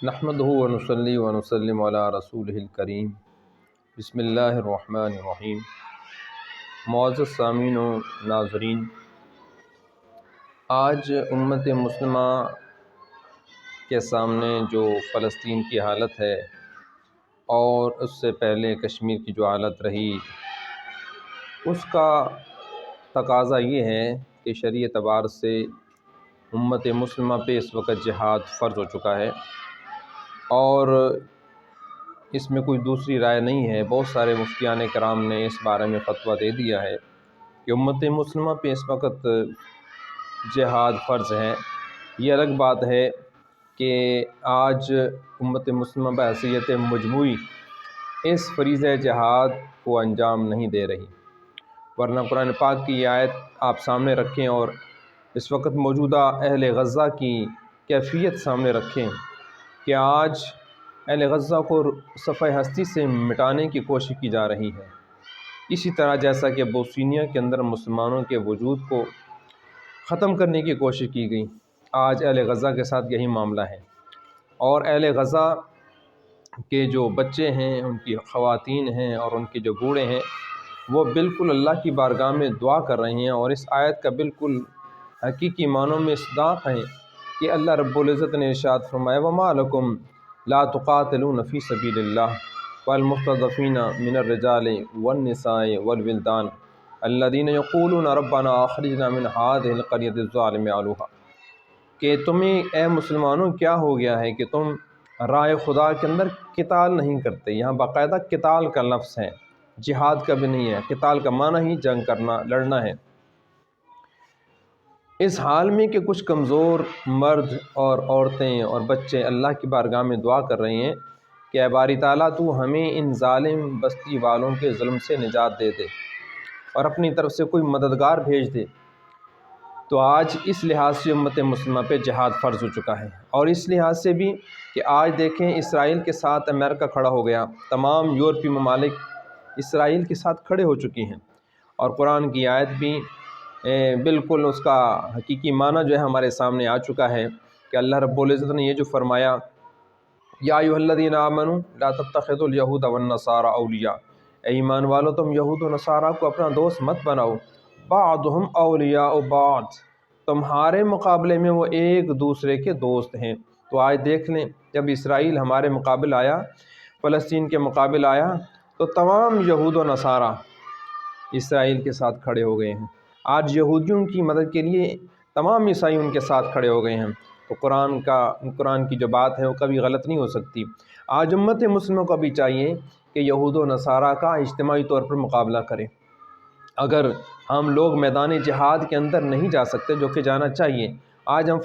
نحمدہ و نصلی و نسلم علی رسولہ الکریم۔ بسم اللہ الرحمن الرحیم۔ معزز سامعین و ناظرین، آج امت مسلمہ کے سامنے جو فلسطین کی حالت ہے اور اس سے پہلے کشمیر کی جو حالت رہی، اس کا تقاضا یہ ہے کہ شرعی اعتبار سے امت مسلمہ پہ اس وقت جہاد فرض ہو چکا ہے، اور اس میں کوئی دوسری رائے نہیں ہے۔ بہت سارے مفتیان کرام نے اس بارے میں فتویٰ دے دیا ہے کہ امت مسلمہ پہ اس وقت جہاد فرض ہے۔ یہ الگ بات ہے کہ آج امت مسلمہ بحیثیت مجموعی اس فریضہ جہاد کو انجام نہیں دے رہی، ورنہ قرآن پاک کی یہ آیت آپ سامنے رکھیں اور اس وقت موجودہ اہل غزہ کی کیفیت سامنے رکھیں کہ آج اہل غزہ کو صفحہ ہستی سے مٹانے کی کوشش کی جا رہی ہے، اسی طرح جیسا کہ بوسنیا کے اندر مسلمانوں کے وجود کو ختم کرنے کی کوشش کی گئی، آج اہل غزہ کے ساتھ یہی معاملہ ہے۔ اور اہل غزہ کے جو بچے ہیں، ان کی خواتین ہیں اور ان کے جو بوڑھے ہیں، وہ بالکل اللہ کی بارگاہ میں دعا کر رہے ہیں، اور اس آیت کا بالکل حقیقی معنوں میں اصداق ہے کہ اللہ رب العزت نے ارشاد فرمایا وَمَا لَكُمْ لَا تُقَاتِلُونَ فِي سَبِيلِ اللَّهِ وَالْمُسْتَضْعَفِينَ مِنَ الرِّجَالِ وَالنِّسَاءِ وَالْوِلْدَانِ الَّذِينَ يَقُولُونَ رَبَّنَا أَخْرِجْنَا مِنْ هَٰذِهِ الْقَرْيَةِ الظَّالِمِ أَهْلُهَا، کہ تمہیں اے مسلمانوں کیا ہو گیا ہے کہ تم رائے خدا کے اندر قتال نہیں کرتے۔ یہاں باقاعدہ قتال کا لفظ ہے، جہاد کا بھی نہیں ہے۔ قتال کا معنی ہی جنگ کرنا، لڑنا ہے۔ اس حال میں کہ کچھ کمزور مرد اور عورتیں اور بچے اللہ کی بارگاہ میں دعا کر رہے ہیں کہ اے باری تعالیٰ تو ہمیں ان ظالم بستی والوں کے ظلم سے نجات دے دے اور اپنی طرف سے کوئی مددگار بھیج دے، تو آج اس لحاظ سے امت مسلمہ پہ جہاد فرض ہو چکا ہے۔ اور اس لحاظ سے بھی کہ آج دیکھیں اسرائیل کے ساتھ امریکہ کھڑا ہو گیا، تمام یورپی ممالک اسرائیل کے ساتھ کھڑے ہو چکی ہیں، اور قرآن کی آیت بھی بالکل اس کا حقیقی معنی جو ہے ہمارے سامنے آ چکا ہے کہ اللہ رب العزت نے یہ جو فرمایا یا ایھا الذین آمنوا لا تتخذوا اليہود والنصارى اولیاء، اے ایمان والو تم یہود و نصارہ کو اپنا دوست مت بناؤ، بعضهم اولیاء بعض، تمہارے مقابلے میں وہ ایک دوسرے کے دوست ہیں۔ تو آج دیکھ لیں جب اسرائیل ہمارے مقابل آیا، فلسطین کے مقابل آیا، تو تمام یہود و نصارہ اسرائیل کے ساتھ کھڑے ہو گئے ہیں۔ آج یہودیوں کی مدد کے لیے تمام عیسائی ان کے ساتھ کھڑے ہو گئے ہیں، تو قرآن کی جو بات ہے وہ کبھی غلط نہیں ہو سکتی۔ آج امت مسلموں کو بھی چاہیے کہ یہود و نصارہ کا اجتماعی طور پر مقابلہ کریں۔ اگر ہم لوگ میدان جہاد کے اندر نہیں جا سکتے، جو کہ جانا چاہیے، آج ہم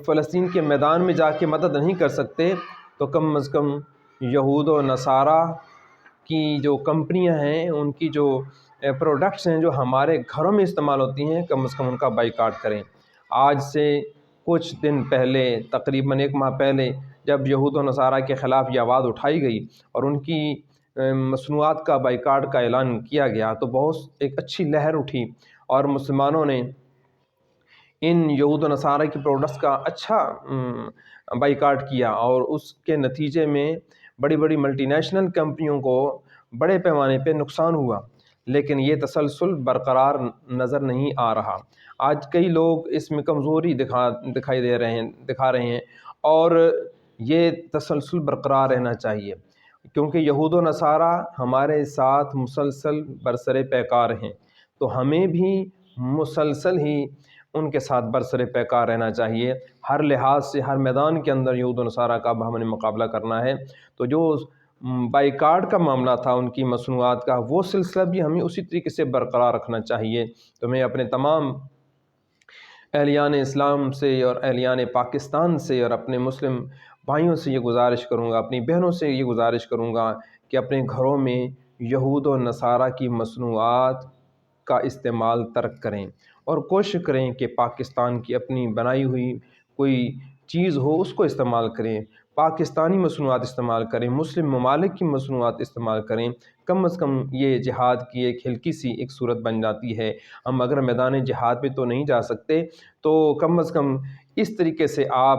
فلسطین کے میدان میں جا کے مدد نہیں کر سکتے، تو کم از کم یہود و نصارہ کی جو کمپنیاں ہیں، ان کی جو پروڈکٹس ہیں جو ہمارے گھروں میں استعمال ہوتی ہیں، کم از کم ان کا بائیکاٹ کریں۔ آج سے کچھ دن پہلے، تقریباً 1 ماہ پہلے، جب یہود و نصارہ کے خلاف یہ آواز اٹھائی گئی اور ان کی مصنوعات کا بائیکاٹ کا اعلان کیا گیا، تو بہت ایک اچھی لہر اٹھی اور مسلمانوں نے ان یہود و نصارہ کی پروڈکٹس کا اچھا بائیکاٹ کیا، اور اس کے نتیجے میں بڑی بڑی ملٹی نیشنل کمپنیوں کو بڑے پیمانے پہ نقصان ہوا، لیکن یہ تسلسل برقرار نظر نہیں آ رہا۔ آج کئی لوگ اس میں کمزوری دکھا رہے ہیں، اور یہ تسلسل برقرار رہنا چاہیے، کیونکہ یہود و نصارہ ہمارے ساتھ مسلسل برسر پیکار ہیں، تو ہمیں بھی مسلسل ہی ان کے ساتھ برسر پیکار رہنا چاہیے۔ ہر لحاظ سے ہر میدان کے اندر یہود و نصارہ کا ہم نے مقابلہ کرنا ہے، تو جو بائیکاٹ کا معاملہ تھا ان کی مصنوعات کا، وہ سلسلہ بھی ہمیں اسی طریقے سے برقرار رکھنا چاہیے۔ تو میں اپنے تمام اہلیان اسلام سے اور اہلیان پاکستان سے اور اپنے مسلم بھائیوں سے یہ گزارش کروں گا، اپنی بہنوں سے یہ گزارش کروں گا کہ اپنے گھروں میں یہود و نصارہ کی مصنوعات کا استعمال ترک کریں، اور کوشش کریں کہ پاکستان کی اپنی بنائی ہوئی کوئی چیز ہو اس کو استعمال کریں، پاکستانی مصنوعات استعمال کریں، مسلم ممالک کی مصنوعات استعمال کریں۔ کم از کم یہ جہاد کی ایک ہلکی سی ایک صورت بن جاتی ہے۔ ہم اگر میدان جہاد پہ تو نہیں جا سکتے، تو کم از کم اس طریقے سے آپ